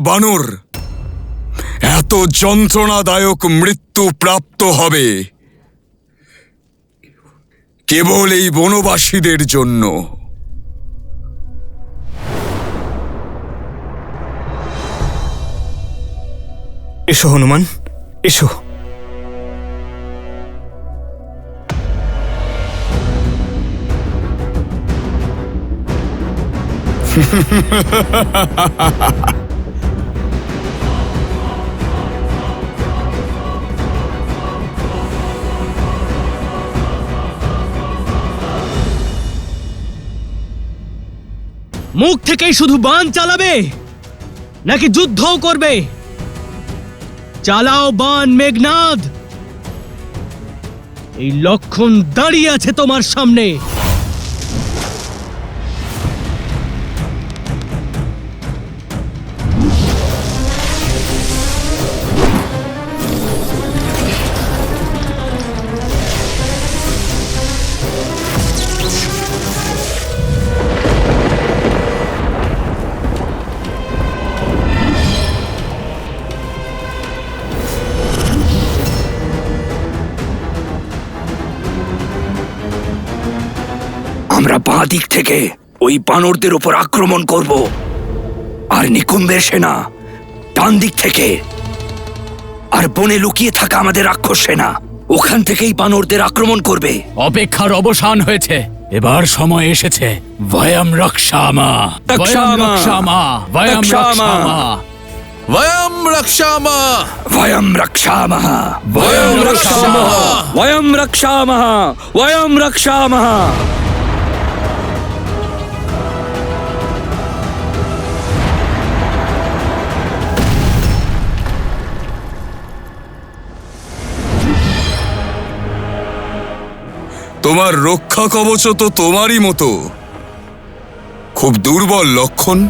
বানর এত যন্ত্রণাদায়ক মৃত্যু প্রাপ্ত হবে কেবল এই বনবাসীদের জন্য। এসো হনুমান, এসো। মুখ থেকেই শুধু বাণ চালাবে নাকি যুদ্ধও করবে? চালাও বাণ মেঘনাদ। এই লক্ষণ দাঁড়িয়ে আছে তোমার সামনে। আমরা বাঁ দিক থেকে ওই বানরদের উপর আক্রমণ করব, আর নিকুম্বের সেনা ডান দিক থেকে, আর বনে লুকিয়ে থাকা আমাদের রাক্ষস সেনা ওখান থেকেই বানরদের আক্রমণ করবে। অপেক্ষার অবসান হয়েছে, এবার সময় এসেছে। ভয়ম রক্ষামা, ভয়ম রক্ষামা, ভয়ম রক্ষামা, वयं रक्षामः वयं रक्षामः, वयं रक्षामः वयं रक्षामः, वयं रक्षामः। তোমার রক্ষা কবচ তো তোমারই মতো, খুব দুর্বল লক্ষণ।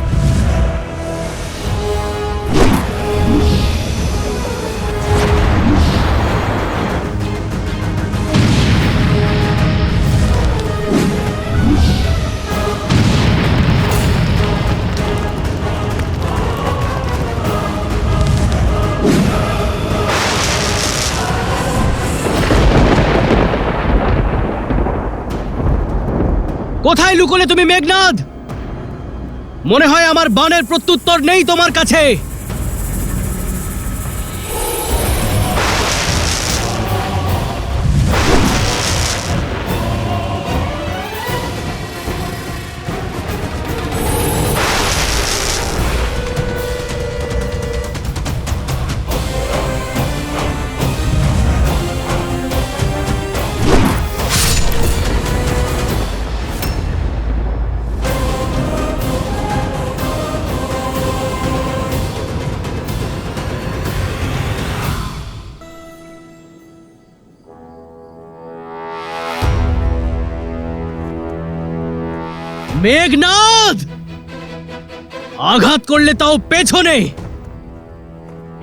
কোথায় লুকোলে তুমি মেঘনাদ? মনে হয় আমার বাণের প্রত্যুত্তর নেই তোমার কাছে। মেঘনাদ, আঘাত করলে তাও পেছনে।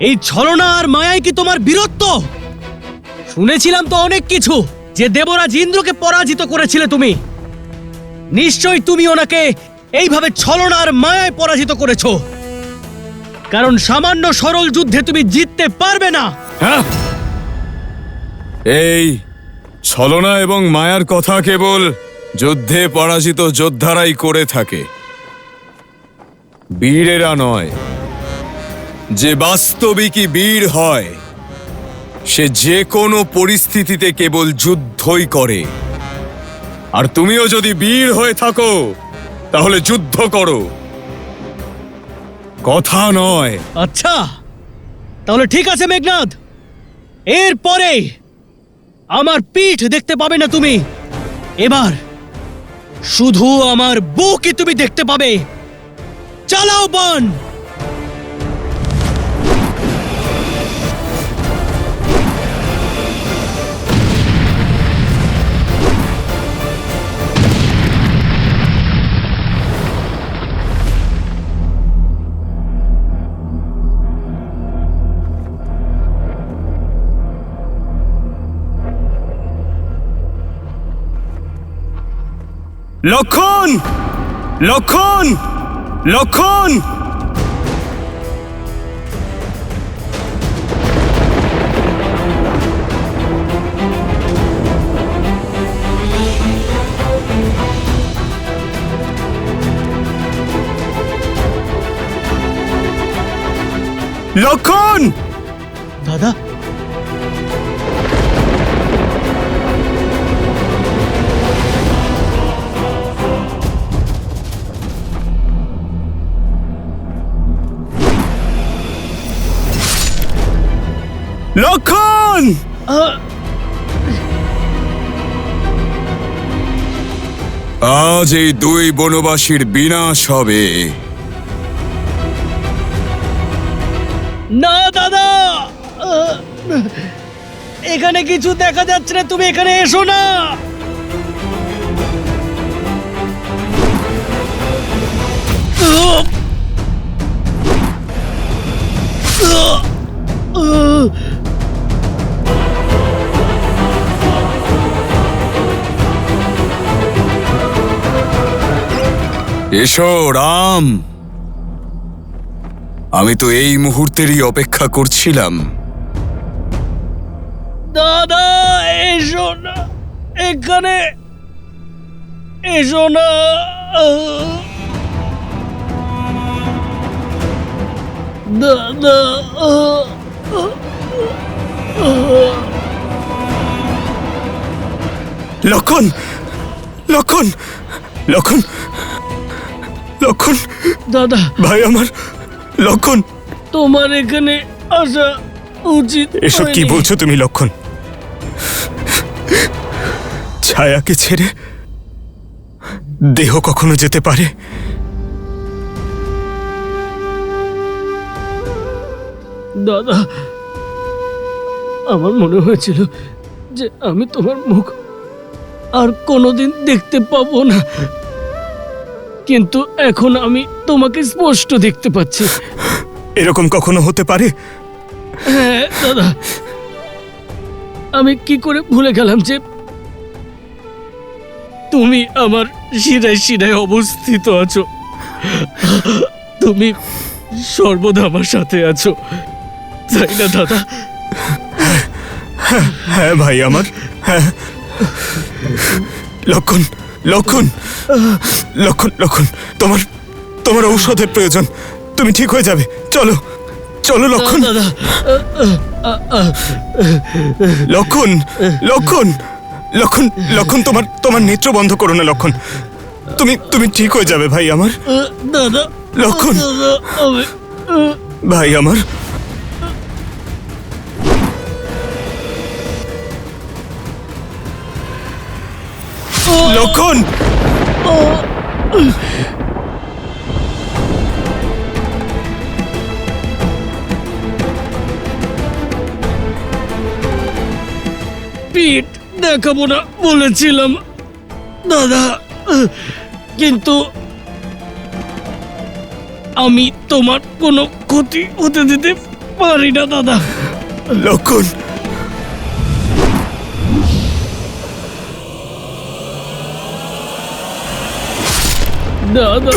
এই ছলনা আর মায়ায় কি তোমার বীরত্ব? শুনেছিলাম তো অনেক কিছু, যে দেবরাজ ইন্দ্রকে পরাজিত করেছিলে তুমি। নিশ্চয়ই তুমি ওনাকে এইভাবে ছলনা আর মায়ায় পরাজিত করেছো, কারণ সামান্য সরল যুদ্ধে তুমি জিততে পারবে না। এই ছলনা এবং মায়ার কথা কেবল যুদ্ধে পরাজিত যোদ্ধারাই করে থাকে, বীরেরা নয়। যে বাস্তবিকই বীর হয় সে যে কোনো পরিস্থিতিতে কেবল যুদ্ধই করে। আর তুমিও যদি বীর হয়ে থাকো তাহলে যুদ্ধ করো, কথা নয়। আচ্ছা, তাহলে ঠিক আছে মেঘনাদ, এরপরে আমার পিঠ দেখতে পাবে না তুমি। এবার শুধু আমার বুকই তুমি দেখতে পাবে। চালাও বাণ। লক্ষণ, লক্ষণ, লক্ষণ! লক্ষণ! দাদা, লক্ষণ! আজ এই দুই বনবাসীর বিনাশ হবে। না দাদা, এখানে কিছু দেখা যাচ্ছে না, তুমি এখানে এসো না। এসো রাম, আমি তো এই মুহূর্তেরই অপেক্ষা করছিলাম। দাদা এসো না, এখানে এসো না। দাদা, লক্ষণ! লক্ষণ! লক্ষণ! লক্ষণ! দাদা, ভাই আমার, লক্ষণ! তোমার এখানে আসা উচিত এসব কি হয়নি। বলছো তুমি লক্ষণ? ছায়াকে ছেড়ে দেহ কখনো যেতে পারে? দাদা, আমার মনে হয়েছিল যে আমি তোমার মুখ আর কোনোদিন দেখতে পাবো না, কিন্তু এখন আমি তোমাকে স্পষ্ট দেখতে পাচ্ছি। এরকম কখনো হতে পারে? হ্যাঁ দাদা, আমি কি করে ভুলে গেলাম যে তুমি আমার শিরায় শিরায় অবস্থিত আছো, তুমি সর্বদা আমার সাথে আছো, তাই না দাদা? হ্যাঁ ভাই আমার, হ্যাঁ। লক্ষণ! লক্ষণ! লক্ষণ! লক্ষণ! তোমার তোমার ঔষধের প্রয়োজন, তুমি ঠিক হয়ে যাবে। চলো চলো লক্ষণ! দাদা, লক্ষণ! লক্ষণ! লক্ষণ! লক্ষণ! তোমার তোমার নেত্র বন্ধ করো না লক্ষণ, তুমি তুমি ঠিক হয়ে যাবে ভাই আমার। দাদা, লক্ষণ! দাদা, আমি ভাই আমার, লক্ষণ! পিঠ দেখাবো না বলেছিলাম দাদা, কিন্তু আমি তোমার কোনো ক্ষতি হতে দিতে পারি না দাদা। লক্ষণ! দাদা,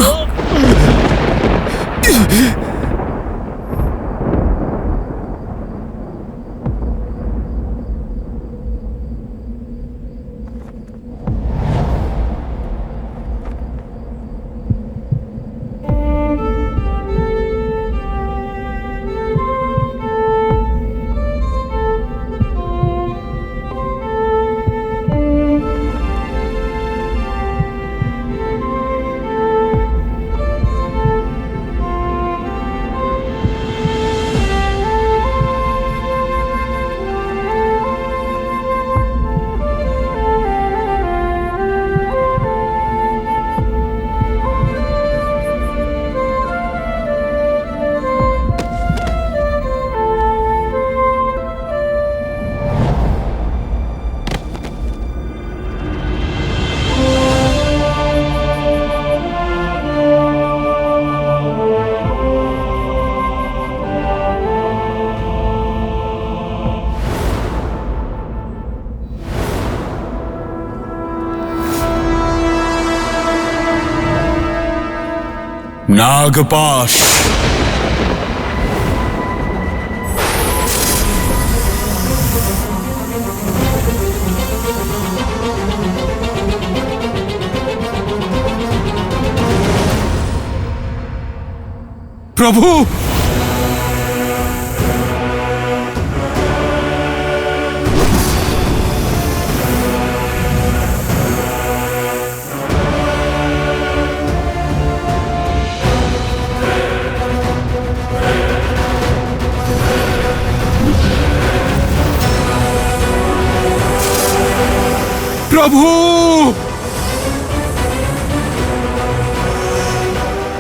নাগপাশ! প্রভু! প্রভু!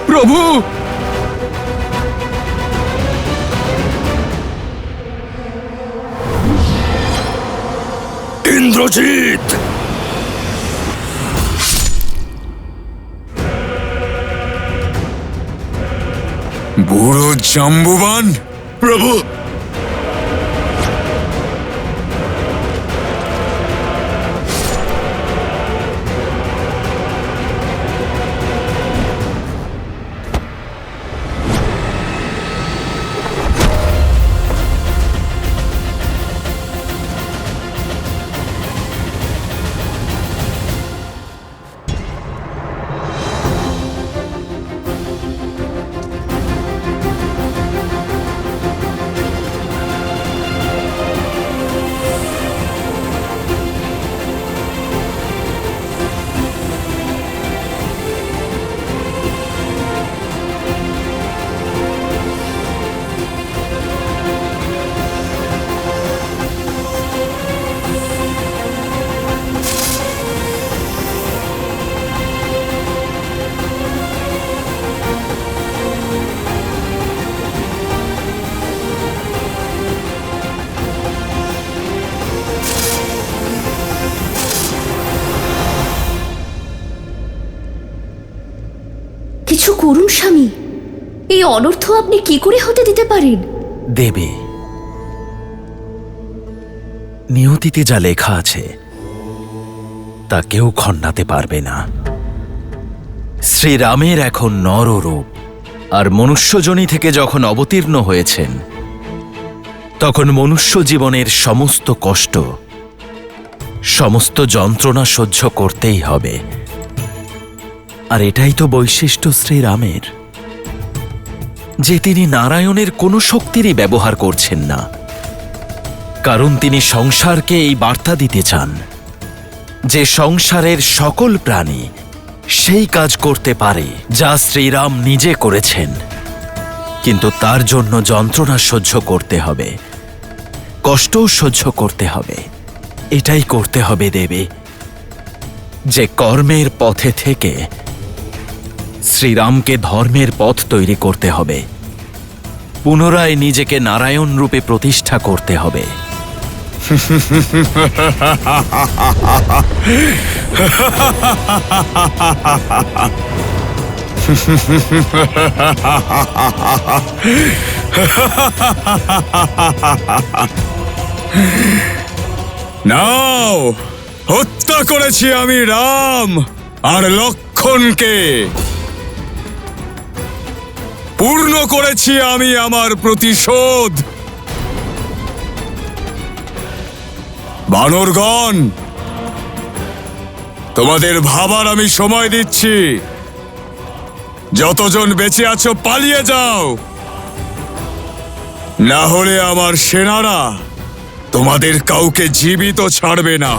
প্রভু! ইন্দ্রজিৎ! বুড়ো জাম্বুবান! প্রভু! কিছু করুন স্বামী, এই অনর্থ আপনি কি করে হতে দিতে পারেন? দেবী, নিয়তিতে যা লেখা আছে তা কেউ খণ্ডাতে পারবে না। শ্রীরামের এখন নররূপ, আর মনুষ্যজনী থেকে যখন অবতীর্ণ হয়েছেন তখন মনুষ্য জীবনের সমস্ত কষ্ট, সমস্ত যন্ত্রণা সহ্য করতেই হবে। আর এটাই তো বৈশিষ্ট্য শ্রীরামের, যে তিনি নারায়ণের কোনো শক্তিরই ব্যবহার করছেন না, কারণ তিনি সংসারকে এই বার্তা দিতে চান যে সংসারের সকল প্রাণী সেই কাজ করতে পারে যা শ্রীরাম নিজে করেছেন, কিন্তু তার জন্য যন্ত্রণা সহ্য করতে হবে, কষ্টও সহ্য করতে হবে। এটাই করতে হবে দেবী, যে কর্মের পথে থেকে শ্রীরামকে ধর্মের পথ তৈরি করতে হবে, পুনরায় নিজেকে নারায়ণ রূপে প্রতিষ্ঠা করতে হবে। নাও, হত্যা করেছি আমি রাম আর লক্ষণকে, পূর্ণ করেছি আমি আমার প্রতিশোধ। বানরগণ, তোমাদের ভাবার আমি সময় দিচ্ছি। যতজন বেঁচে আছো পালিয়ে যাও, না হলে আমার সেনারা তোমাদের কাউকে জীবিত ছাড়বে না।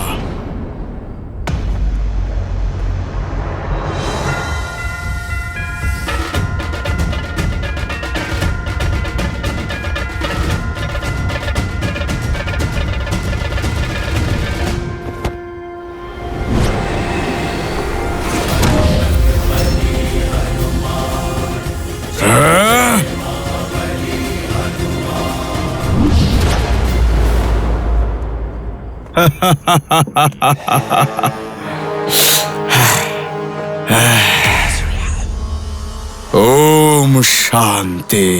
ওম শান্তি,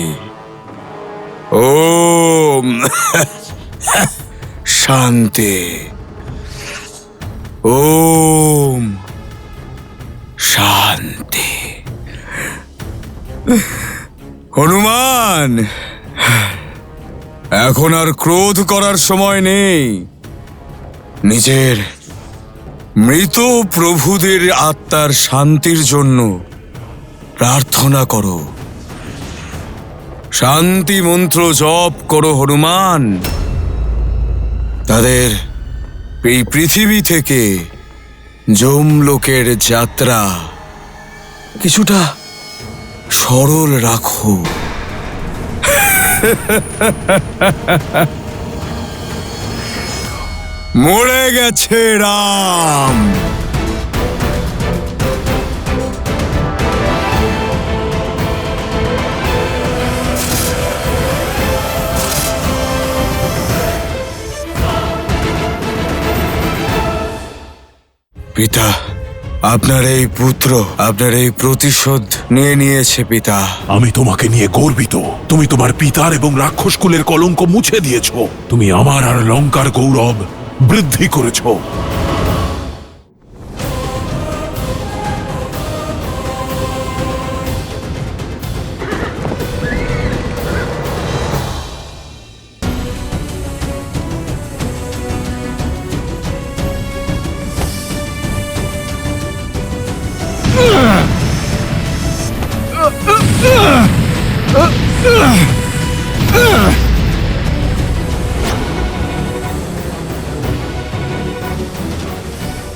ওম শান্তি, ওম শান্তি। হনুমান, এখন আর ক্রোধ করার সময় নেই। নিজের মৃত প্রভুদের আত্মার শান্তির জন্য প্রার্থনা করো, শান্তি মন্ত্র জপ করো হনুমান। তাদের এই পৃথিবী থেকে যমলোকের যাত্রা কিছুটা সরল রাখো। মরে গেছে রাম। পিতা, আপনার এই পুত্র আপনার এই প্রতিশোধ নিয়ে নিয়েছে পিতা। আমি তোমাকে নিয়ে গর্বিত। তুমি তোমার পিতার এবং রাক্ষস কুলের কলঙ্ক মুছে দিয়েছো। তুমি আমার আর লঙ্কার গৌরব বৃদ্ধি করেছো।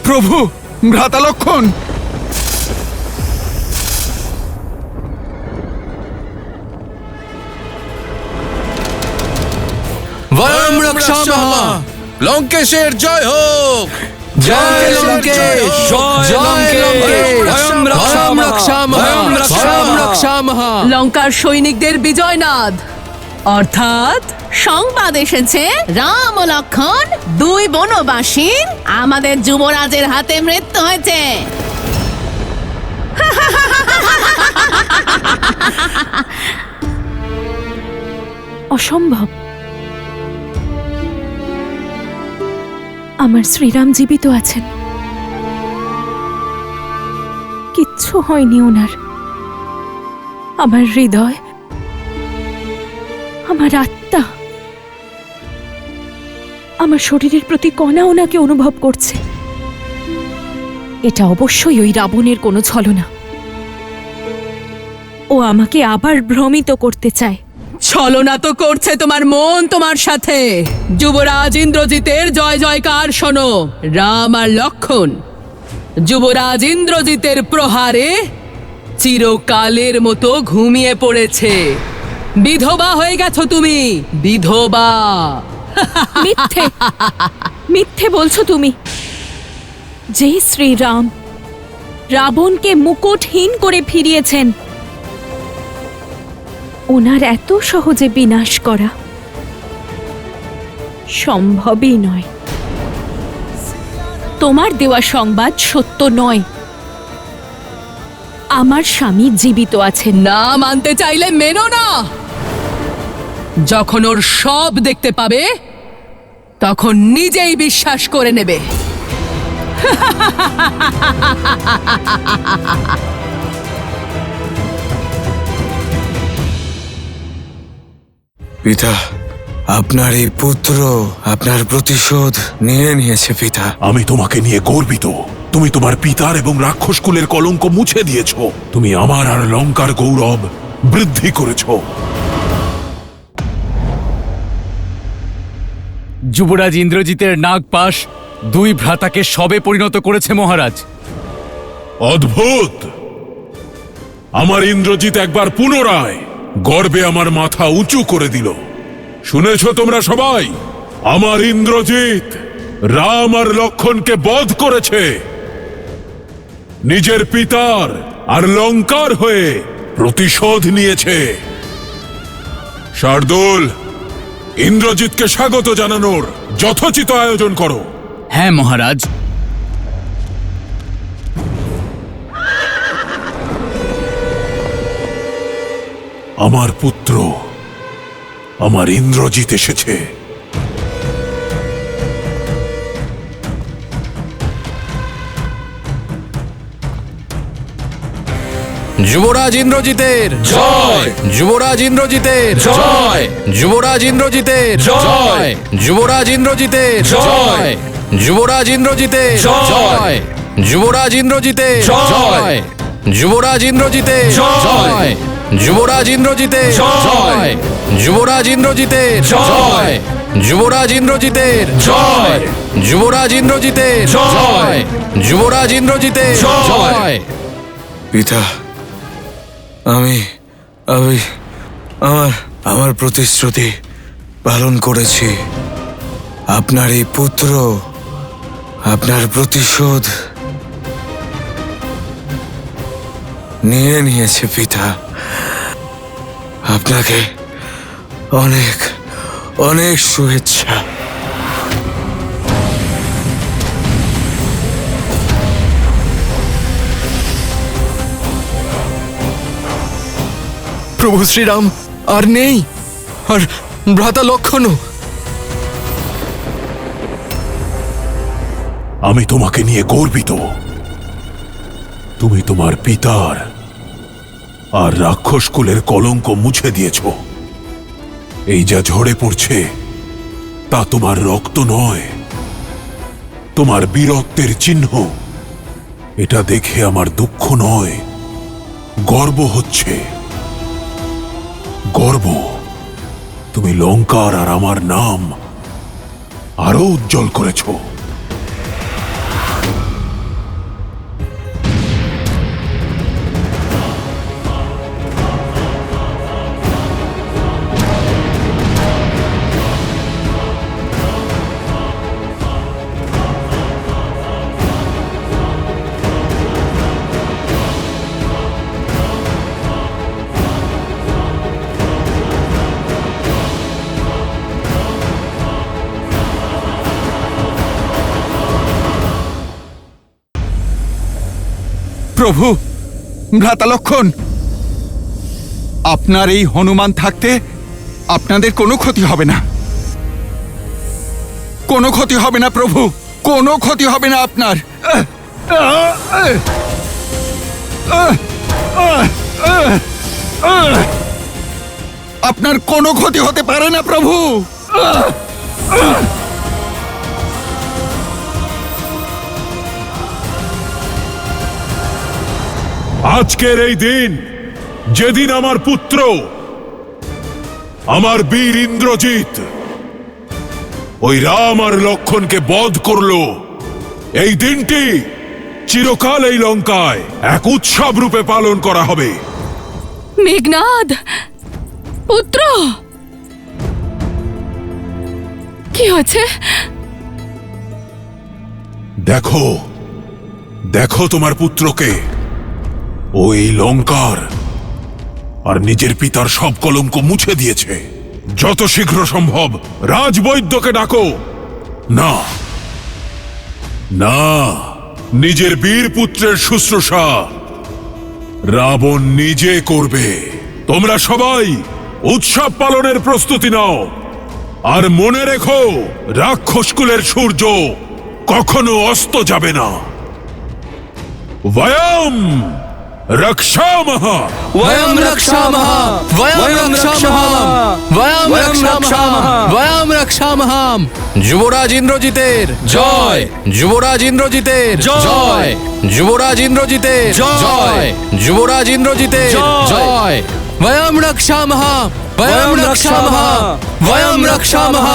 প্রভু, ভ্রাতা লক্ষণ! বয়ম রক্ষামহ। লঙ্কেশের জয় হোক। জয় লঙ্কেশ, জয় লঙ্কেশ, বয়ম রক্ষামহ। বয়ম রক্ষামহ। লঙ্কার সৈনিকদের বিজয়নাদ, অর্থাৎ সংবাদ এসেছে রাম ও লক্ষণ দুই বনবাসীর আমাদের যুবরাজের হাতে মৃত্যু হয়েছে। অসম্ভব। আমার শ্রীরাম জীবিত আছেন, কিচ্ছু হয়নি ওনার। আমার হৃদয়, আমার আত্মা, আমার শরীরের প্রতি কণা ওনাকে অনুভব করছে। এটা অবশ্যই ওই রাবণের কোনো ছলনা। ও আমাকে আবার ভ্রমিত করতে চায়। ছলনা তো করছে তোমার মন তোমার সাথে। যুবরাজ ইন্দ্রজিতের জয় জয়কার শোনো। রাম আর লক্ষণ যুবরাজ ইন্দ্রজিতের প্রহারে চিরকালের মতো ঘুমিয়ে পড়েছে। বিধবা হয়ে গেছো তুমি, বিধবা। মিথ্যে, মিথ্যে বলছো তুমি। যে শ্রীরাম রাবণকে মুকুটহীন করে ফিরিয়েছেন, ওনার এত সহজে বিনাশ করা সম্ভবই নয়। তোমার দেওয়া সংবাদ সত্য নয়। আমার স্বামী জীবিত আছেন। না মানতে চাইলে মেনো না। যখন ওর সব দেখতে পাবে তখন নিজেই বিশ্বাস করে নেবে। পিতা, আপনার এই পুত্র আপনার প্রতিশোধ নিয়ে নিয়েছে পিতা। আমি তোমাকে নিয়ে গর্বিত। তুমি তোমার পিতার এবং রাক্ষস কুলের কলঙ্ক মুছে দিয়েছো। তুমি আমার আর লঙ্কার গৌরব বৃদ্ধি করেছো। যুবরাজ ইন্দ্রজিতের নাগপাশ দুই ভ্রাতাকে সবে পরিণত করেছে মহারাজ। অদ্ভুত! আমার ইন্দ্রজিৎ একবার পুনরায় গর্বে আমার মাথা উঁচু করে দিল। শুনেছো তোমরা সবাই? আমার ইন্দ্রজিৎ রাম আর লক্ষণকে বধ করেছে। নিজের পিতার আর লঙ্কার হয়ে প্রতিশোধ নিয়েছে। শার্দুল, ইন্দ্রজিৎকে স্বাগত জানানোর যথোচিত আয়োজন করো। হ্যাঁ মহারাজ। আমার পুত্র, আমার ইন্দ্রজিৎ এসেছে। যুবরাজ ইন্দ্রজিতের জয়। যুবরাজ ইন্দ্রজিতের জয়। যুবরাজ ইন্দ্রজিতের জয়। যুবরাজ ইন্দ্রজিতের জয়। যুবরাজ ইন্দ্রজিতের জয়। যুবরাজ ইন্দ্রজিতের জয়। যুবরাজ ইন্দ্রজিতের জয়। যুবরাজ ইন্দ্রজিতের জয়। যুবরাজ ইন্দ্রজিতের জয়। যুবরাজ ইন্দ্রজিতের জয়। যুবরাজ ইন্দ্রজিতের জয়। যুবরাজ ইন্দ্রজিতের জয়। পিতা, আমি আমি আমার আমার প্রতিশ্রুতি পালন করেছি। আপনার এই পুত্র আপনার প্রতিশোধ নিয়ে নিয়েছে পিতা। আপনাকে অনেক অনেক শুভেচ্ছা। প্রভু শ্রীরাম আর নেই, আর ভ্রাতা লক্ষণও। আমি তোমাকে নিয়ে গর্বিত। তুমি তোমার পিতার আর রাক্ষস কুলের কলঙ্ক মুছে দিয়েছ। এই যা ঝরে পড়ছে তা তোমার রক্ত নয়, তোমার বীরত্বের চিহ্ন। এটা দেখে আমার দুঃখ নয়, গর্ব হচ্ছে। গর্ব। তুমি লঙ্কার আর আমার নাম আরো উজ্জ্বল করেছো। প্রভু, ভ্রাতা লক্ষণ, আপনার এই হনুমান থাকতে আপনাদের কোনো ক্ষতি হবে না। কোনো ক্ষতি হবে না প্রভু, কোনো ক্ষতি হবে না আপনার। আপনার কোনো ক্ষতি হতে পারে না প্রভু। আজকের এই দিন, যেদিন আমার পুত্র, আমার বীর ইন্দ্রজিৎ ওই রাম আর লক্ষণকে বধ করলো, এই দিনটি চিরকাল এই লঙ্কায় এক উৎসব রূপে পালন করা হবে। মেঘনাদ পুত্র, কি হয়েছে? দেখো, দেখো তোমার পুত্রকে। ওই লঙ্কার আর নিজের পিতার সব কলঙ্ক মুছে দিয়েছে। যত শীঘ্র সম্ভব রাজবৈদ্যকে ডাকো। না না, নিজের বীর পুত্রের শুশ্রূষা রাবণ নিজে করবে। তোমরা সবাই উৎসব পালনের প্রস্তুতি নাও। আর মনে রেখো, রাক্ষসকুলের সূর্য কখনো অস্ত যাবে না। বয়ম রক্ষামহ, বয়ম রক্ষামহ, বয়ম রক্ষামহ, বয়ম রক্ষামহ, বয়ম রক্ষামহ। যুবরাজ ইন্দ্রজিতের জয়, যুবরাজ ইন্দ্রজিতের জয়, যুবরাজ ইন্দ্রজিতের জয়, যুবরাজ ইন্দ্রজিতের জয়। বয়ম রক্ষামহ, বয়ম রক্ষামহ, বয়ম রক্ষামহ,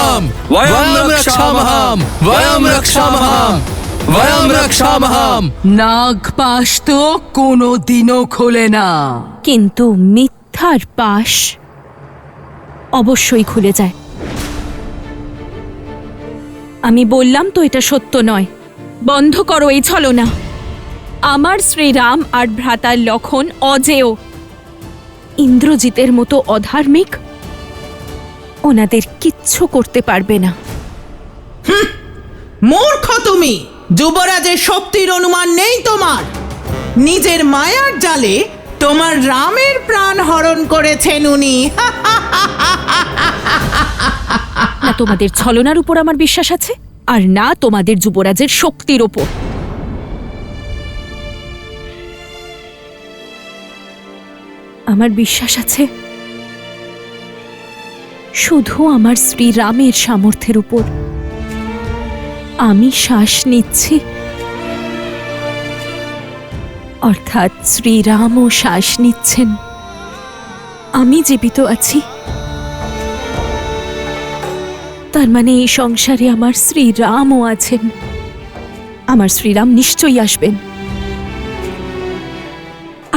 বয়ম রক্ষামহ, বয়ম রক্ষামহ, বয়ম রক্ষামহ। নাগপাশ তো কোনোদিনও খোলে না, কিন্তু মিথ্যার পাশ অবশ্যই খুলে যায়। আমি বললাম তো এটা সত্য নয়। বন্ধ করো এই ছলনা। আমার শ্রীরাম আর ভ্রাতার লক্ষণ অজেয়। ইন্দ্রজিতের মতো অধার্মিক ওনাদের কিচ্ছু করতে পারবে না। মূর্খ তুমি! যুবরাজের শক্তির অনুমান নেই তোমার। নিজের মায়ার জালে তোমার রামের প্রাণ হরণ করেছেন উনি। না তোমাদের ছলনার উপর আমার বিশ্বাস আছে, আর না তোমাদের যুবরাজের শক্তির ওপর। আমার বিশ্বাস আছে শুধু আমার শ্রীরামের সামর্থ্যের উপর। আমি শ্বাস নিচ্ছি, অর্থাৎ শ্রীরামও শ্বাস নিচ্ছেন। আমি জীবিত আছি, তার মানে এই সংসারে আমার শ্রীরামও আছেন। আমার শ্রীরাম নিশ্চয়ই আসবেন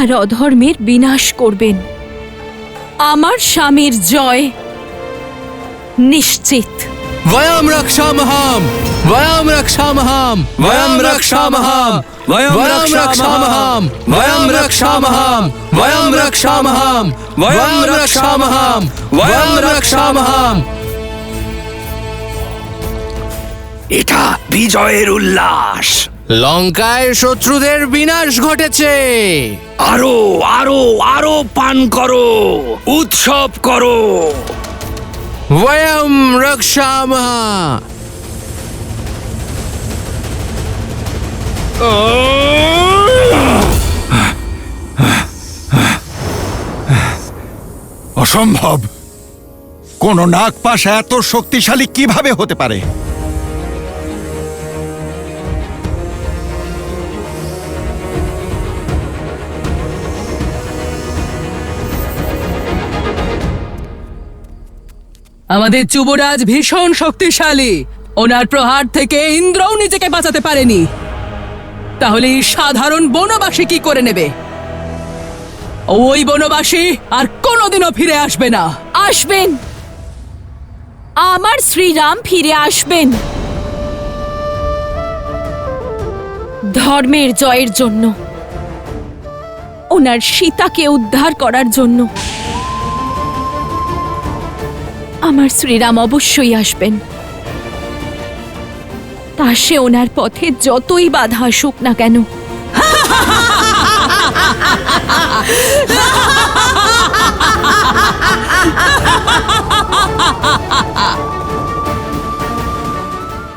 আর অধর্মের বিনাশ করবেন। আমার স্বামীর জয় নিশ্চিত। वयम रक्षामहम वयम रक्षामहम वयम रक्षामहम वयम रक्षामहम वयम रक्षामहम वयम रक्षामहम वयम रक्षामहम वयम रक्षामहम। এটা বিজয়ের উল্লাস। লঙ্কায় শত্রুদের বিনাশ ঘটেছে। আরো আরো আরো পান করো, উৎসব করো। वयम रक्षामः। অসম্ভব! কোন নাগপাশ এত শক্তিশালী কিভাবে হতে পারে? আমাদের যুবরাজ ভীষণ শক্তিশালী। ওনার প্রহার থেকে ইন্দ্রও নিজেকে বাঁচাতে পারেনি। তাহলে এই সাধারণ বনবাসী কি করে নেবে? ওই বনবাসী আর কোনোদিনও ফিরে আসবে না। আসবেন, আমার শ্রীরাম ফিরে আসবেন ধর্মের জয়ের জন্য, ওনার সীতাকে উদ্ধার করার জন্য। আমার শ্রীরাম অবশ্যই আসবেন। তা সে ওনার পথে যতই বাধা আসুক না কেন।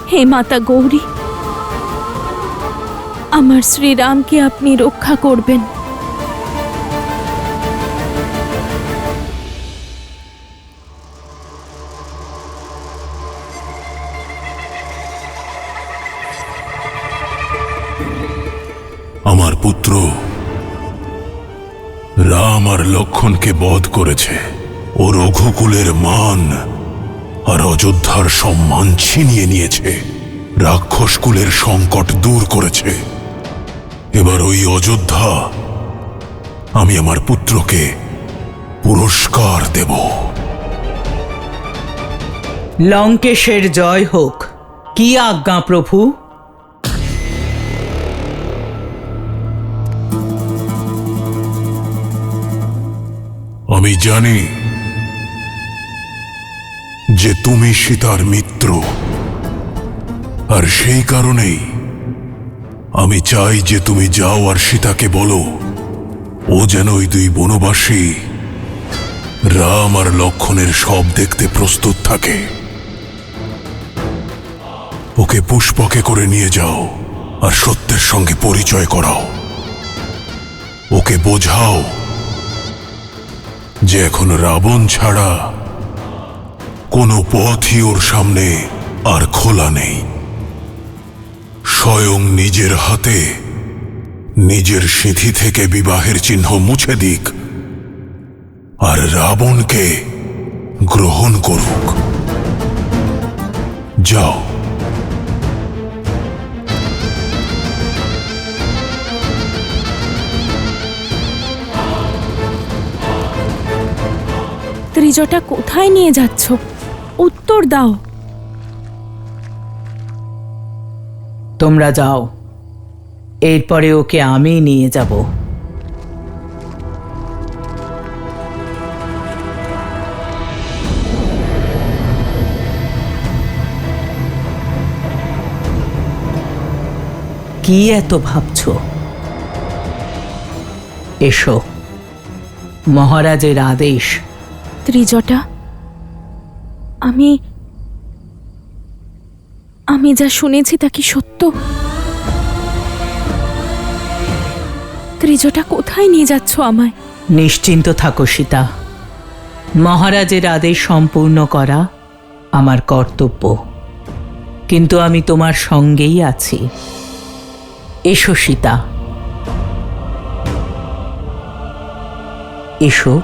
হে মাতা গৌরী, আমার শ্রীরামকে আপনি রক্ষা করবেন। আমার পুত্র রাম আর লক্ষণকে বধ করেছে। ও রঘুকুলের মান আর অযোধ্যার সম্মান ছিনিয়ে নিয়েছে। রাক্ষসকুলের সংকট দূর করেছে। এবার ওই অযোধ্যা আমি আমার পুত্রকে পুরস্কার দেব। লঙ্কেশের জয় হোক। কি আজ্ঞা প্রভু? আমি জানি যে তুমি সীতার মিত্র, আর সেই কারণেই আমি চাই যে তুমি যাও আর সীতাকে বলো ও যেন ওই দুই বনবাসী রাম আর লক্ষণের সব দেখতে প্রস্তুত থাকে। ওকে পুষ্পকে করে নিয়ে যাও আর সত্যের সঙ্গে পরিচয় করাও। ওকে বোঝাও যে এখন রাবণ ছাড়া কোনো পথই ওর সামনে আর খোলা নেই। স্বয়ং নিজের হাতে নিজের সিঁথি থেকে বিবাহের চিহ্ন মুছে দিক আর রাবণকে গ্রহণ করুক। যাও। ত্রিজটা কোথায় নিয়ে যাচ্ছ? উত্তর দাও। তোমরা যাও, এরপরে ওকে আমি নিয়ে যাব। কি এত ভাবছো? এসো, মহারাজের আদেশ। ত্রিজটা, আমি যা শুনেছি তা কি সত্য? ত্রিজটা কোথায় নিয়ে যাচ্ছ আমায়? নিশ্চিন্ত থাকো সীতা, মহারাজের আদেশ সম্পূর্ণ করা আমার কর্তব্য। কিন্তু আমি তোমার সঙ্গেই আছি। এসো সীতা, এসো।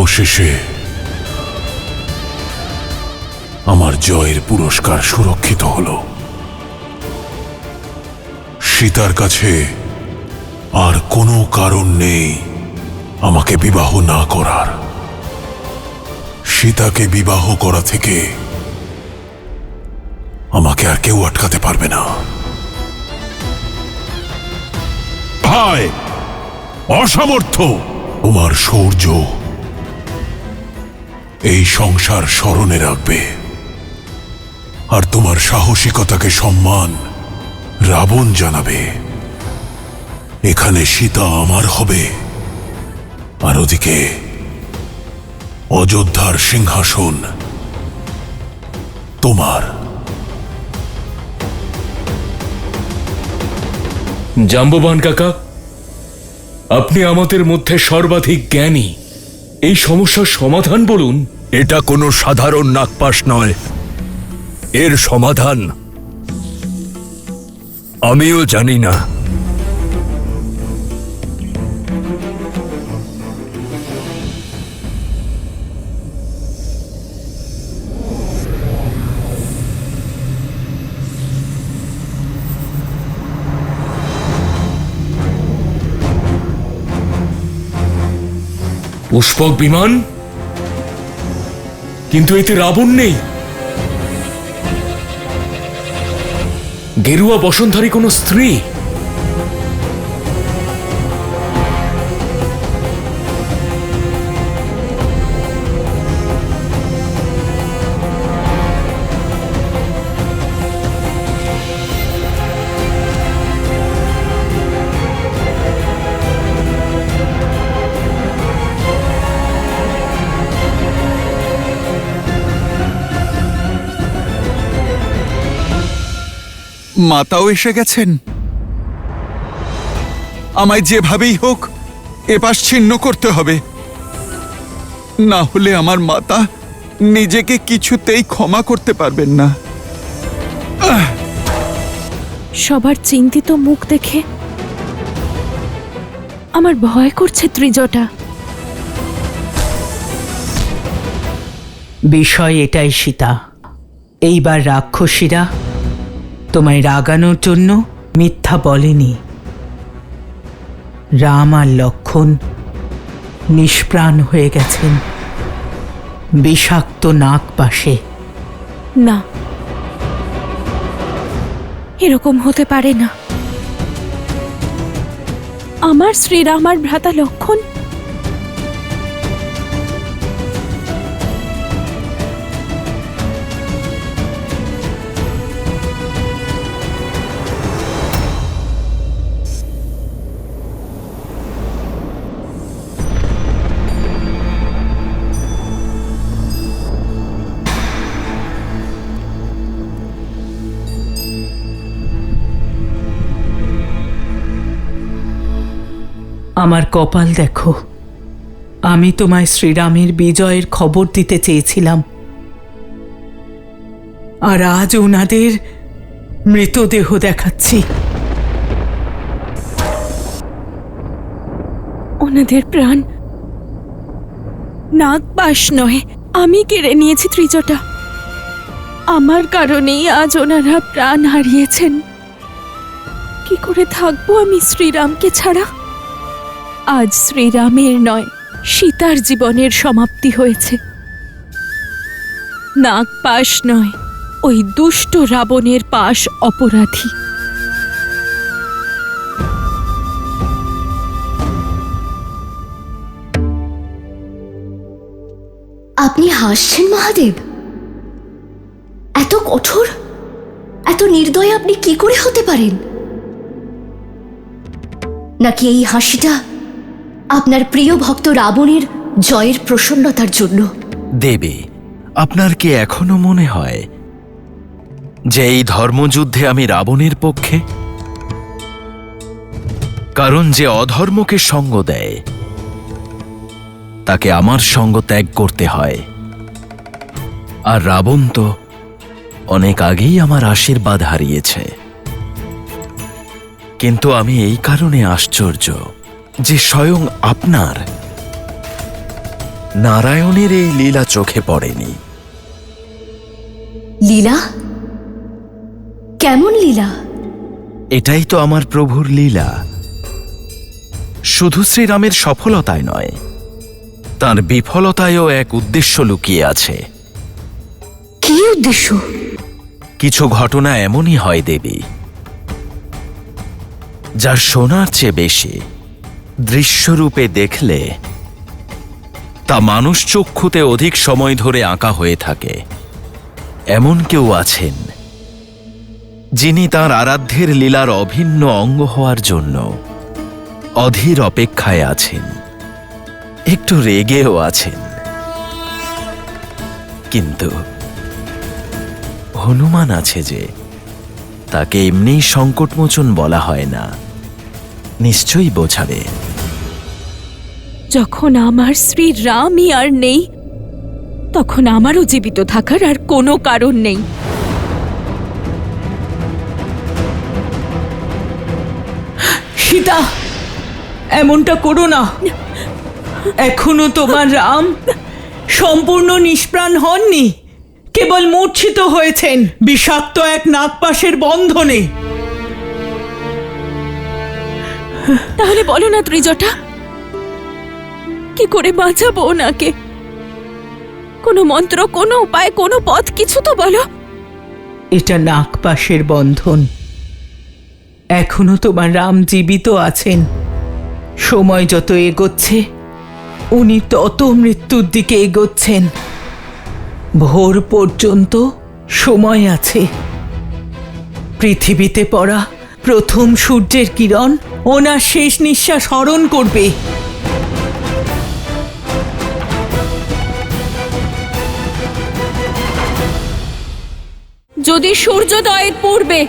অবশেষে আমার জয়ের পুরস্কার সুরক্ষিত হলো। সীতার কাছে আর কোনো কারণ নেই আমাকে বিবাহ না করার। সীতাকে বিবাহ করা থেকে আমাকে আর কেউ আটকাতে পারবে না। হায় অসামর্থ্য! তোমার শৌর্য এই সংসার স্মরণে রাখবে, আর তোমার সাহসিকতাকে সম্মান রাবণ জানাবে। এখানে সীতা আমার হবে, আর ওদিকে অযোধ্যার সিংহাসন তোমার। জাম্ববান কাকা, আপনি আমাদের মধ্যে সর্বাধিক জ্ঞানী, এই সমস্যার সমাধান বলুন। এটা কোনো সাধারণ নাগপাশ নয়, এর সমাধান আমিও জানি না। পুষ্পক বিমান, কিন্তু এতে রাবণ নেই। গেরুয়া বসনধারী কোনো স্ত্রী। মাতাও এসে গেছেন। আমায় যেভাবেই হোক এপাশ ছিন্ন করতে হবে, না হলে আমার মাতা নিজেকে কিছুতেই ক্ষমা করতে পারবেন না। সবার চিন্তিত মুখ দেখে আমার ভয় করছে ত্রিজটা। বিষয় এটাই সীতা, এইবার রাক্ষসীরা তোমায় রাগানোর জন্য মিথ্যা বলেনি। রাম আর লক্ষ্মণ নিষ্প্রাণ হয়ে গেছেন বিষাক্ত নাগপাশে। না, এরকম হতে পারে না। আমার শ্রীরাম আর ভ্রাতা লক্ষ্মণ আমার কপাল দেখো, আমি তোমায় শ্রীরামের বিজয়ের খবর দিতে চেয়েছিলাম, আর আজ ওনাদের মৃতদেহ দেখাচ্ছি। ওনাদের প্রাণ নাগপাশ নয়, আমি কেড়ে নিয়েছি ত্রিজটা। আমার কারণেই আজ ওনারা প্রাণ হারিয়েছেন। কি করে থাকবো আমি শ্রীরামকে ছাড়া? আজ শ্রীরামের নয়, সীতার জীবনের সমাপ্তি হয়েছে। নাগপাশ নয়, ওই দুষ্ট রাবণের পাশ অপরাধী। আপনি হাসছেন মহাদেব? এত কঠোর, এত নির্দয় আপনি কি করে হতে পারেন? নাকি এই হাসিটা আপনার প্রিয় ভক্ত রাবণের জয়ের প্রসন্নতার জন্য? দেবী, আপনার কি এখনো মনে হয় যে এই ধর্মযুদ্ধে আমি রাবণের পক্ষে? কারণ যে অধর্মকে সঙ্গ দেয় তাকে আমার সঙ্গ ত্যাগ করতে হয়, আর রাবণ তো অনেক আগেই আমার আশীর্বাদ হারিয়েছে। কিন্তু আমি এই কারণে আশ্চর্য যে স্বয়ং আপনার নারায়ণের এই লীলা চোখে পড়েনি। লীলা? কেমন লীলা? এটাই তো আমার প্রভুর লীলা। শুধু শ্রীরামের সফলতায় নয়, তার বিফলতায়ও এক উদ্দেশ্য লুকিয়ে আছে। কি উদ্দেশ্য? কিছু ঘটনা এমনই হয় দেবী, যার শোনার চেয়ে বেশি দৃশ্যরূপে দেখলে তা মানুষ চক্ষুতে অধিক সময় ধরে আঁকা হয়ে থাকে। এমন কেউ আছেন যিনি তার আরাধ্যের লীলার অভিন্ন অঙ্গ হওয়ার জন্য অধীর অপেক্ষায় আছেন, একটু রেগেও আছেন। কিন্তু হনুমান আছে যে, তাকে এমনি সংকটমোচন বলা হয় না, নিশ্চয়ই বোঝাবে। যখন আমার শ্রী রামই আর নেই, তখন আমারও জীবিত থাকার আর কোনো কারণ নেই। সীতা, এমনটা করো না। এখনো তোমার রাম সম্পূর্ণ নিষ্প্রাণ হননি, কেবল মূর্ছিত হয়েছেন বিষাক্ত এক নাগপাশের বন্ধনে। তাহলে বলো না ত্রিজটা, কি করে বাঁচাবো ওনাকে? কোনো মন্ত্র, কোনো উপায়, কোনো পথ, কিছু তো বলো। এটা নাগপাশের বন্ধন। এখনো তোমার রাম জীবিত আছেন। সময় যত এগোচ্ছে উনি তত মৃত্যুর দিকে এগোচ্ছেন। ভোর পর্যন্ত সময় আছে। পৃথিবীতে পড়া প্রথম সূর্যের কিরণ ওনার শেষ নিঃশ্বাস হরণ করবে। যদি সূর্যোদয়ের পূর্বে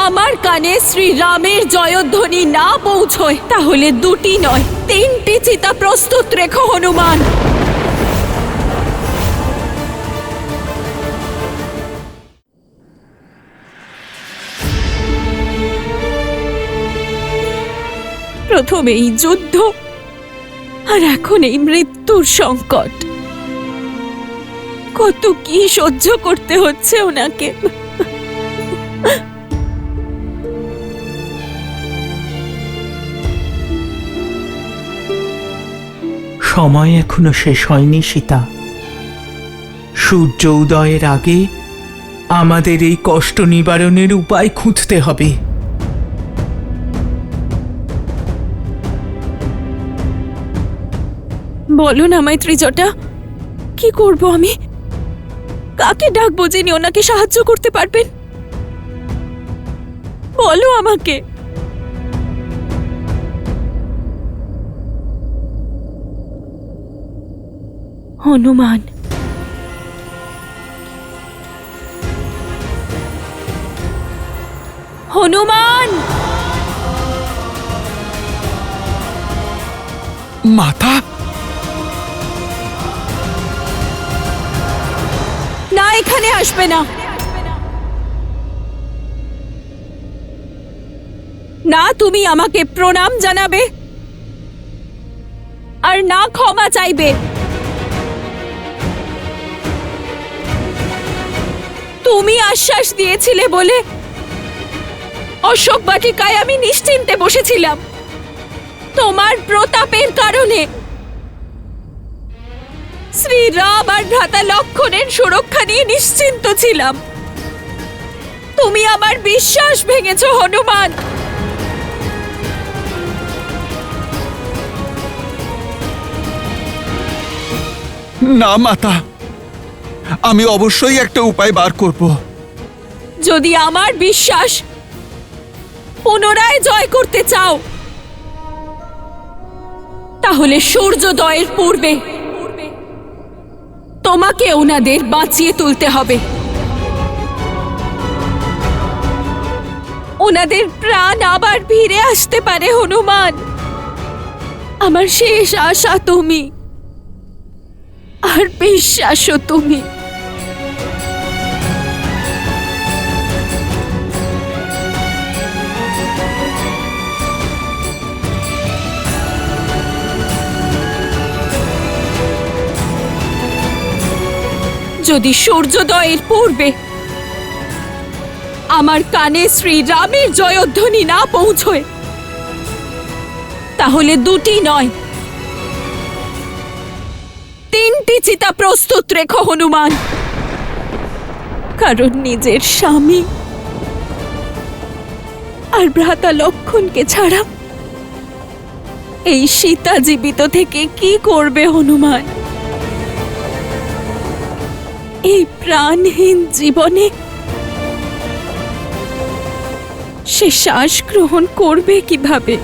আমার কানে শ্রীরামের জয়ধ্বনি না পৌঁছয়, তাহলে 2টি নয় 3টি চিতা প্রস্তুত রেখো হনুমান। প্রথমে এই যুদ্ধ, আর এখন এই মৃত্যুর সংকট। কত কি সহ্য করতে হচ্ছে ওনাকে। সময় এখনো শেষ হয়নি সীতা। সূর্য উদয়ের আগে আমাদের এই কষ্ট নিবারণের উপায় খুঁজতে হবে। বলো না আমায় ত্রিজটা, কি করব আমি? কাকে ডাকবো যিনি ওনাকে সাহায্য করতে পারবেন? বলো আমাকে। হনুমান। হনুমান! মাতা? না, এখানে আসবে না। না তুমি আমাকে প্রণাম জানাবে, আর না ক্ষমা চাইবে। তুমি আশ্বাস দিয়েছিলে বলে অশোক বাটিকায় আমি নিশ্চিন্তে বসেছিলাম। তোমার প্রতাপের কারণে শ্রীরাম আর ভ্রাতা লক্ষণের সুরক্ষা নিয়ে নিশ্চিন্ত ছিলাম। তুমি আমার বিশ্বাস ভেঙেছ হনুমান। না মাতা, আমি অবশ্যই একটা উপায় বার করব। যদি আমার বিশ্বাস পুনরায় জয় করতে চাও, তাহলে সূর্যোদয়ের পূর্বে তোমাকে ওনাদের বাঁচিয়ে তুলতে হবে। ওনাদের প্রাণ আবার ফিরে আসতে পারে হনুমান। আমার শেষ আশা তুমি, আর বিশ্বাসও তুমি। যদি সূর্যোদয়ের পূর্বে আমার কানে শ্রীরামের জয়ধ্বনি না পৌঁছয়, তাহলে দুটি নয়, 3টি চিতা প্রস্তুত রেখো হনুমান। কারণ নিজের স্বামী আর ভ্রাতা লক্ষণকে ছাড়া এই সীতা জীবিত থেকে কি করবে হনুমান? এই প্রাণহীন জীবনে সে শ্বাস গ্রহণ করবে কিভাবে?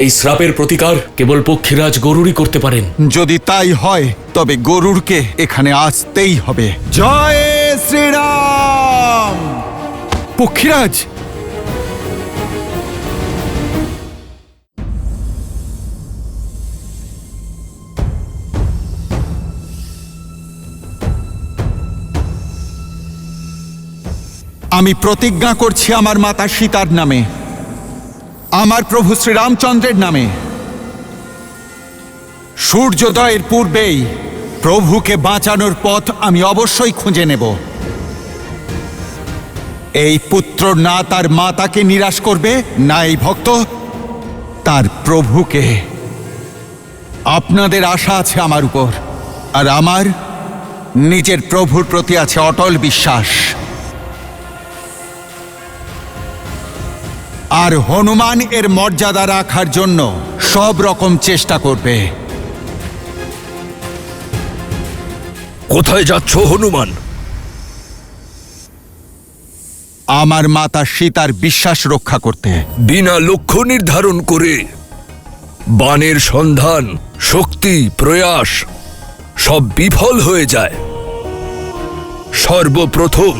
এই শ্রাপের প্রতিকার কেবল পক্ষীরাজ গরুরই করতে পারেন। যদি তাই হয় তবে গরুরকে এখানে আসতেই হবে। জয় শ্রীরাম! পক্ষীরাজ, আমি প্রতিজ্ঞা করছি আমার মাতা সীতার নামে, আমার প্রভু শ্রীরামচন্দ্রের নামে, সূর্যোদয়ের পূর্বেই প্রভুকে বাঁচানোর পথ আমি অবশ্যই খুঁজে নেব। এই পুত্র না তার মাতাকে নিরাশ করবে, না এই ভক্ত তার প্রভুকে। আপনাদের আশা আছে আমার উপর, আর আমার নিজের প্রভুর প্রতি আছে অটল বিশ্বাস। আর হনুমান এর মর্যাদা রাখার জন্য সব রকম চেষ্টা করবে। কোথায় যাচ্ছ হনুমান? আমার মাতা সীতার বিশ্বাস রক্ষা করতে। বিনা লক্ষ্য নির্ধারণ করে বাণের সন্ধান, শক্তি, প্রয়াস সব বিফল হয়ে যায়। সর্বপ্রথম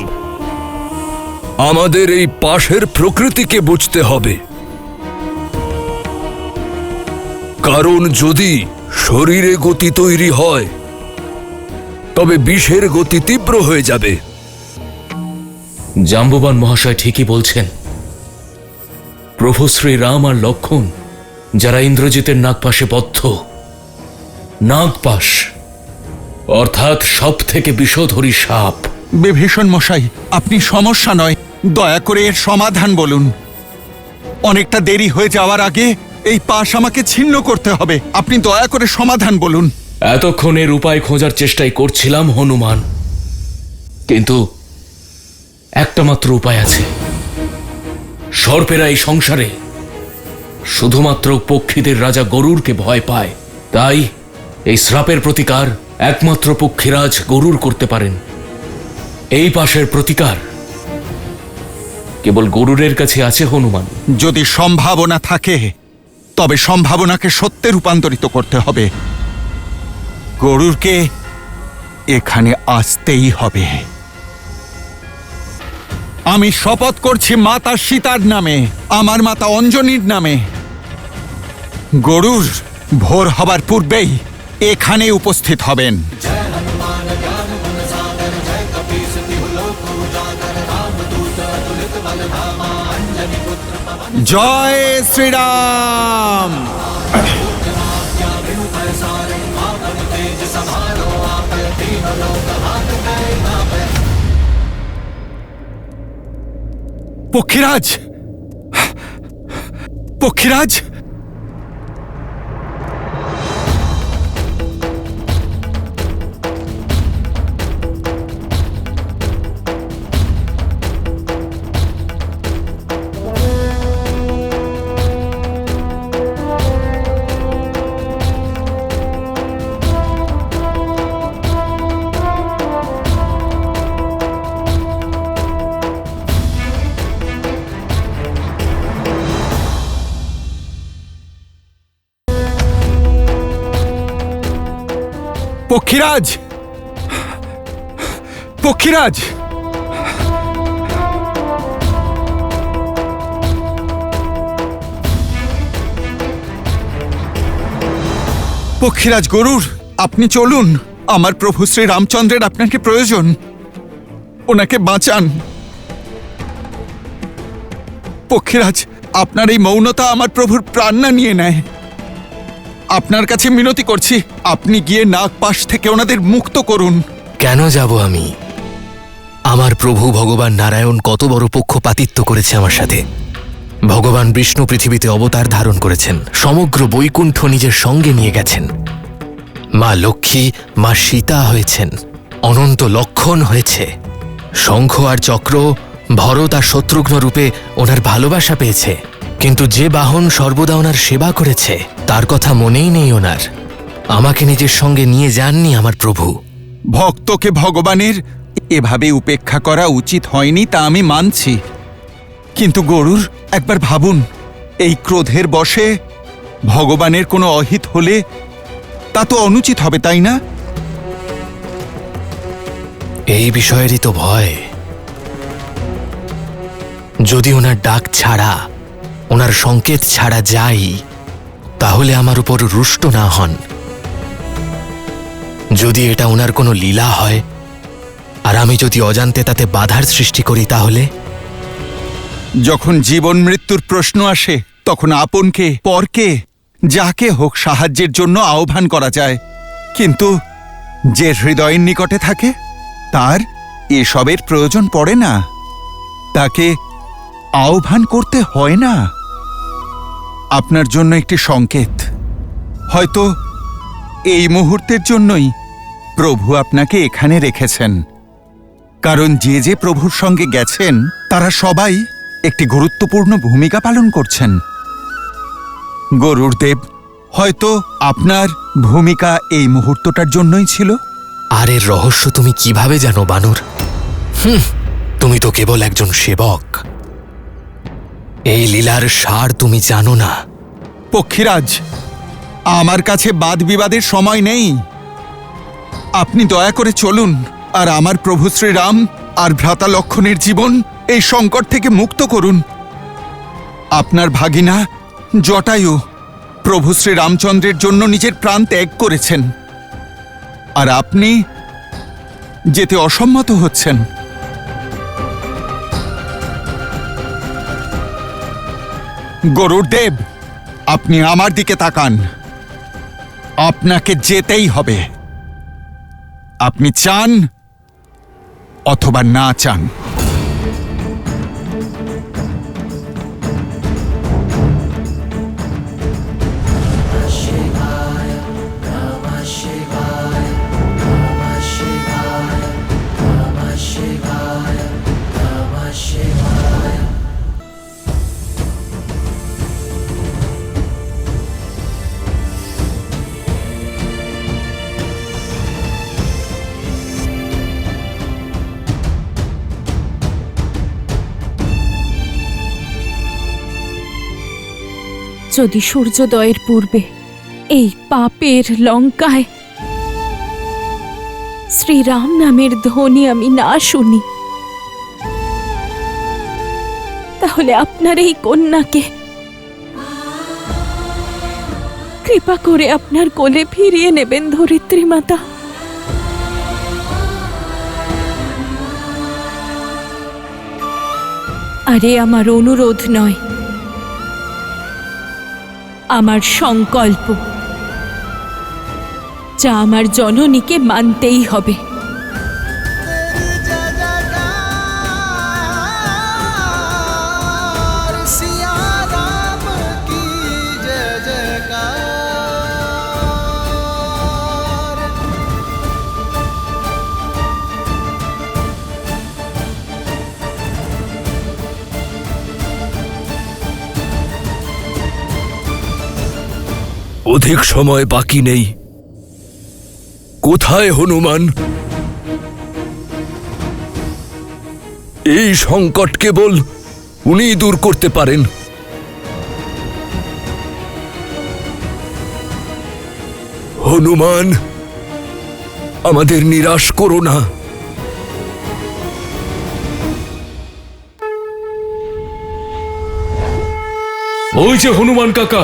আমাদের এই পাশের প্রকৃতিকে বুঝতে হবে। কারণ যদি শরীরে গতি তৈরি হয় তবে বিষের গতি তীব্র হয়ে যাবে। জাম্ববান মহাশয় ঠিকই বলছেন। প্রভু শ্রীরাম আর লক্ষণ যারা ইন্দ্রজিতের নাগপাশে বদ্ধ, নাগপাশ অর্থাৎ সব থেকে বিষধরী সাপ। বিভীষণ মশাই, আপনি সমস্যা নয়, দয়া করে এর সমাধান বলুন। অনেকটা দেরি হয়ে যাওয়ার আগে এই পাশ আমাকে ছিন্ন করতে হবে। আপনি দয়া করে সমাধান বলুন। এতক্ষণ এর উপায় খোঁজার চেষ্টাই করছিলাম হনুমান, কিন্তু একটা মাত্র উপায় আছে। সর্পেরা এই সংসারে শুধুমাত্র পক্ষীদের রাজা গরুরকে ভয় পায়, তাই এই শ্রাপের প্রতিকার একমাত্র পক্ষীরাজ গরুর করতে পারেন। এই পাশের প্রতিকার কেবল গরুরের কাছে আছে হনুমান। যদি সম্ভাবনা থাকে তবে সম্ভাবনাকে সত্যে রূপান্তরিত করতে হবে। গরুরকে এখানে আসতেই হবে। আমি শপথ করছি মাতা সীতার নামে, আমার মাতা অঞ্জনীর নামে, গরুর ভোর হবার পূর্বেই এখানে উপস্থিত হবেন। জয় শ্রীরাম! পক্ষীরাজ, পক্ষীরাজ, পক্ষীরাজ, পক্ষীরাজ, পক্ষীরাজ গরুর, আপনি চলুন, আমার প্রভু শ্রী রামচন্দ্রের আপনাকে প্রয়োজন। ওনাকে বাঁচান। পক্ষীরাজ, আপনার এই মৌনতা আমার প্রভুর প্রাণ না নিয়ে নেয়। আপনার কাছে মিনতি করছি, আপনি গিয়ে নাগপাশ থেকে ওনাদের মুক্ত করুন। কেন যাব আমি? আমার প্রভু ভগবান নারায়ণ কত বড় পক্ষপাতিত্ব করেছে আমার সাথে। ভগবান বিষ্ণু পৃথিবীতে অবতার ধারণ করেছেন, সমগ্র বৈকুণ্ঠ নিজের সঙ্গে নিয়ে গেছেন। মা লক্ষ্মী মা সীতা হয়েছেন, অনন্ত লক্ষণ হয়েছে। শঙ্খ আর চক্র ভরত আর শত্রুঘ্ন রূপে ওনার ভালোবাসা পেয়েছে, কিন্তু যে বাহন সর্বদা ওনার সেবা করেছে তার কথা মনেই নেই ওনার। আমাকে নিজের সঙ্গে নিয়ে যাননি আমার প্রভু। ভক্তকে ভগবানের এভাবে উপেক্ষা করা উচিত হয়নি, তা আমি মানছি। কিন্তু গরুর, একবার ভাবুন, এই ক্রোধের বশে ভগবানের কোনো অহিত হলে তা তো অনুচিত হবে, তাই না? এই বিষয়েরই তো ভয়। যদি ওনার ডাক ছাড়া, ওনার সংকেত ছাড়া যাই, তাহলে আমার উপর রুষ্ট না হন। যদি এটা ওনার কোনো লীলা হয় আর আমি যদি অজান্তে তাতে বাধার সৃষ্টি করি, তাহলে? যখন জীবন মৃত্যুর প্রশ্ন আসে তখন আপনকে, পরকে, যাকে হোক সাহায্যের জন্য আহ্বান করা যায়, কিন্তু যে হৃদয়ের নিকটে থাকে তার এসবের প্রয়োজন পড়ে না। তাকে আহ্বান করতে হয় না। আপনার জন্য একটি সংকেত, হয়তো এই মুহূর্তের জন্যই প্রভু আপনাকে এখানে রেখেছেন। কারণ যে যে প্রভুর সঙ্গে গেছেন তারা সবাই একটি গুরুত্বপূর্ণ ভূমিকা পালন করছেন। গরুর দেব, হয়তো আপনার ভূমিকা এই মুহূর্তটার জন্যই ছিল। আর এর রহস্য তুমি কিভাবে জানো বানর? তুমি তো কেবল একজন সেবক। এই লীলার সার তুমি জানো না। পক্ষীরাজ, আমার কাছে বাদ বিবাদের সময় নেই। আপনি দয়া করে চলুন আর আমার প্রভু শ্রীরাম আর ভ্রাতা লক্ষণের জীবন এই সংকট থেকে মুক্ত করুন। আপনার ভাগিনা জটায়ু প্রভু শ্রী রামচন্দ্রের জন্য নিজের প্রাণ ত্যাগ করেছেন, আর আপনি যেতে অসম্মত হচ্ছেন। গরুর দেব, আপনি আমার দিকে তাকান। আপনাকে যেতেই হবে, আপনি চান অথবা না চান। যদি সূর্যোদয়ের পূর্বে এই পাপের লঙ্কায় শ্রীরাম নামের ধ্বনি আমি না শুনি, তাহলে আপনার এই কন্যাকে কৃপা করে আপনার কোলে ফিরিয়ে নেবেন ধরিত্রী মাতা। আরে আমার অনুরোধ নয়, আমার সংকল্প, যা আমার জননীকে মানতেই হবে। অধিক সময় বাকি নেই। কোথায় হনুমান? এই সংকট কেবল উনিই দূর করতে পারেন। হনুমান, আমাদের নিরাশ করো না। ওই যে হনুমান কাকা।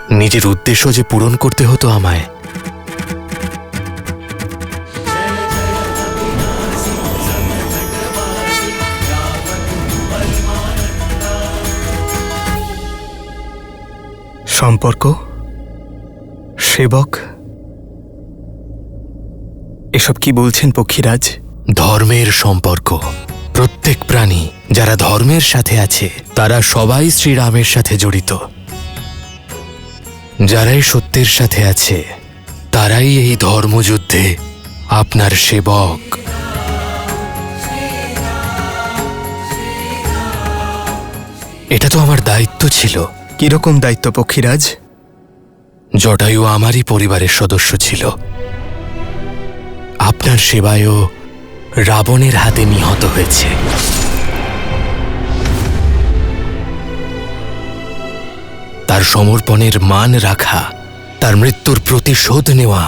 নিজের উদ্দেশ্য যে পূরণ করতে হতো আমায়। সম্পর্ক, সেবক, এসব কি বলছেন পক্ষীরাজ? ধর্মের সম্পর্ক। প্রত্যেক প্রাণী যারা ধর্মের সাথে আছে তারা সবাই শ্রীরামের সাথে জড়িত। যারাই সত্যের সাথে আছে তারাই এই ধর্মযুদ্ধে আপনার সেবক। এটা তো আমার দায়িত্ব ছিল। কিরকম দায়িত্ব পক্ষীরাজ? জটায়ু আমারই পরিবারের সদস্য ছিল। আপনার সেবায়ও রাবণের হাতে নিহত হয়েছে। তার সমর্পণের মান রাখা, তার মৃত্যুর প্রতিশোধ নেওয়া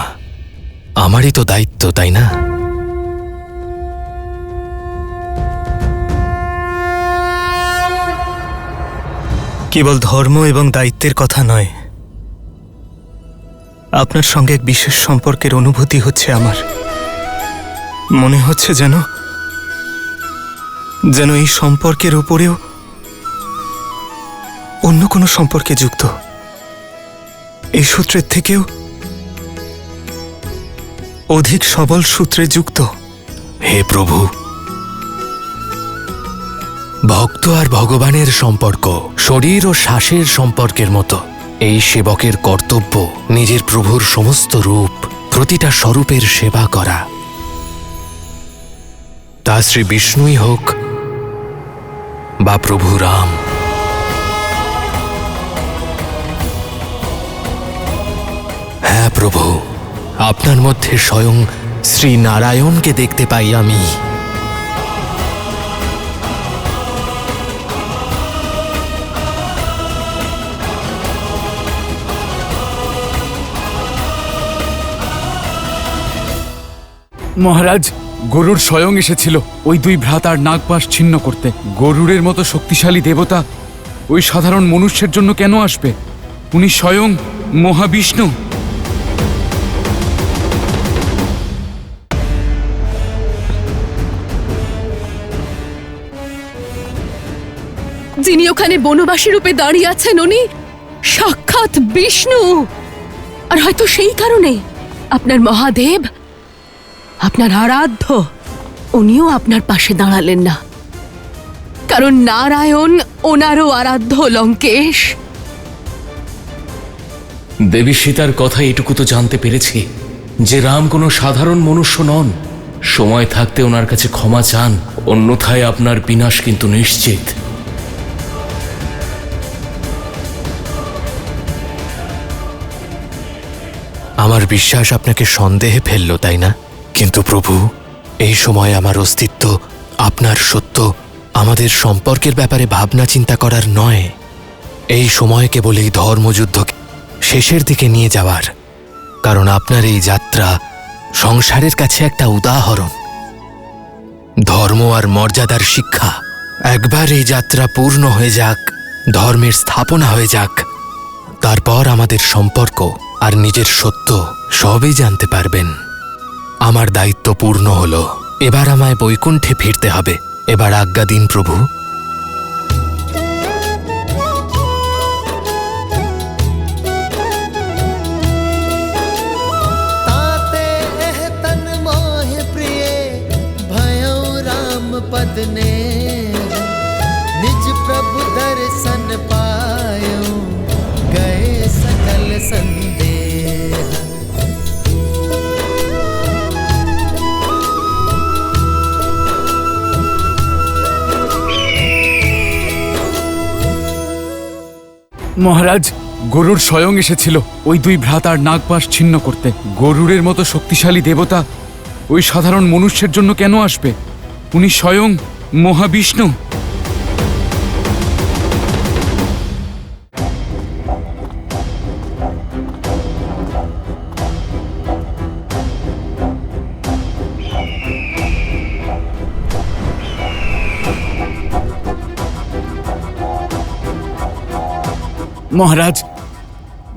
আমারই তো দায়িত্ব, তাই না? কেবল ধর্ম এবং দায়িত্বের কথা নয়, আপনার সঙ্গে এক বিশেষ সম্পর্কের অনুভূতি হচ্ছে আমার। মনে হচ্ছে যেন এই সম্পর্কের উপরেও অন্য কোনো সম্পর্কে যুক্ত, এই সূত্রের থেকেও অধিক সবল সূত্রে যুক্ত। হে প্রভু, ভক্ত আর ভগবানের সম্পর্ক শরীর ও শ্বাসের সম্পর্কের মতো। এই সেবকের কর্তব্য নিজের প্রভুর সমস্ত রূপ, প্রতিটা স্বরূপের সেবা করা। তা শ্রী বিষ্ণুই হোক বা প্রভু রাম। হ্যাঁ প্রভু, আপনার মধ্যে স্বয়ং শ্রী নারায়ণকে দেখতে পাই আমি। মহারাজ, গরুর স্বয়ং এসেছিল ওই দুই ভ্রাতার নাগপাশ ছিন্ন করতে। গরুরের মতো শক্তিশালী দেবতা ওই সাধারণ মনুষ্যের জন্য কেন আসবে? উনি স্বয়ং মহাবিষ্ণু। যিনি ওখানে বনবাসী রূপে দাঁড়িয়ে আছেন উনি সাক্ষাৎ বিষ্ণু। আর হয়তো সেই কারণে আপনার মহাদেব, আপনার আরাধ্য, উনিও আপনার পাশে দাঁড়ালেন না। কারণ নারায়ণ ওনারও আরাধ্য লঙ্কেশ। দেবী সীতার কথা এটুকু তো জানতে পেরেছি যে রাম কোনো সাধারণ মনুষ্য নন। সময় থাকতে ওনার কাছে ক্ষমা চান, অন্যথায় আপনার বিনাশ কিন্তু নিশ্চিত। আমার বিশ্বাস আপনাকে সন্দেহে ফেলল, তাই না? কিন্তু প্রভু, এই সময় আমার অস্তিত্ব, আপনার সত্য, আমাদের সম্পর্কের ব্যাপারে ভাবনা চিন্তা করার নয়। এই সময় কেবল এই ধর্মযুদ্ধ শেষের দিকে নিয়ে যাওয়ার। কারণ আপনার এই যাত্রা সংসারের কাছে একটা উদাহরণ, ধর্ম আর মর্যাদার শিক্ষা। একবার এই যাত্রা পূর্ণ হয়ে যাক, ধর্মের স্থাপনা হয়ে যাক, তারপর আমাদের সম্পর্ক আর নিজের সত্য সবই জানতে পারবেন। আমার দায়িত্ব পূর্ণ হলো, এবার আমায় বৈকুণ্ঠে ফিরতে হবে। এবার আজ্ঞা দিন প্রভু। ताते एह तन मोह प्रिय भयो राम पद ने, निज प्रभु दर्शन पायो गए सकल संदेह। মহারাজ, গরুর স্বয়ং এসেছিল ওই দুই ভ্রাতার নাগপাশ ছিন্ন করতে। গরুরের মতো শক্তিশালী দেবতা ওই সাধারণ মনুষ্যের জন্য কেন আসবে? উনি স্বয়ং মহাবিষ্ণু। মহারাজ,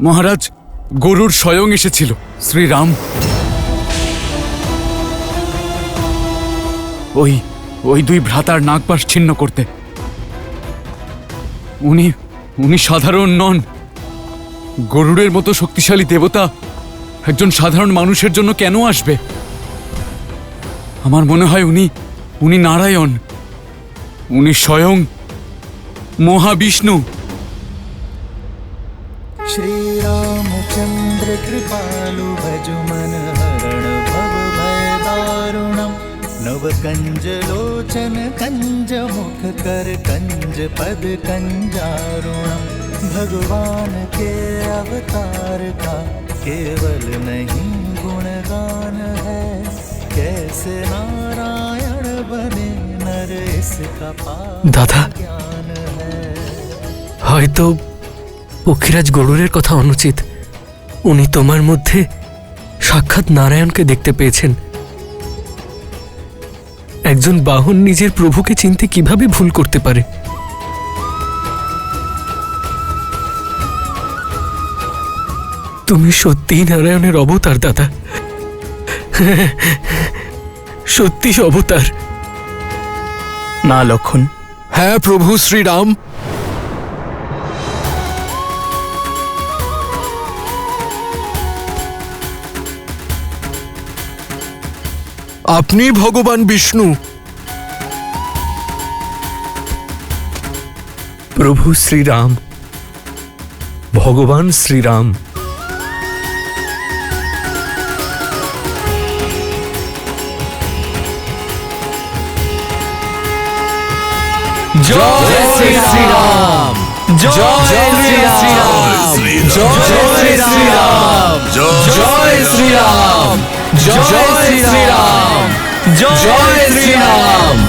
মহারাজ, গরুর স্বয়ং এসেছিল। শ্রীরাম ওই দুই ভ্রাতার নাগপাশ ছিন্ন করতে। উনি সাধারণ নন। গরুড়ের মতো শক্তিশালী দেবতা একজন সাধারণ মানুষের জন্য কেন আসবে? আমার মনে হয় উনি নারায়ণ। উনি স্বয়ং মহাবিষ্ণু। श्री रामचंद्र कृपालु भज मन हरण भव भय दारुणम नव कंज लोचन कंज मुख कर कंज पद कंजारुणम भगवान के अवतार का केवल नहीं गुणगान है कैसे नारायण बने नर इसका দাদা, হয়তো পক্ষীরাজ গরুরের কথা অনুচিত। উনি তোমার মধ্যে সাক্ষাৎ নারায়ণকে দেখতে পেয়েছেন। একজন বাহন নিজের প্রভুকে চিনতে কিভাবে ভুল করতে পারে? তুমি সত্যিই নারায়ণের অবতার দাদা, সত্যি অবতার। না লক্ষণ, হ্যাঁ প্রভু শ্রীরাম। আপনি ভগবান বিষ্ণু। প্রভু শ্রীরাম, ভগবান শ্রীরাম। जय श्री राम, जय श्री राम, जय श्री राम, जय श्री राम, जय श्री राम, जय श्री राम।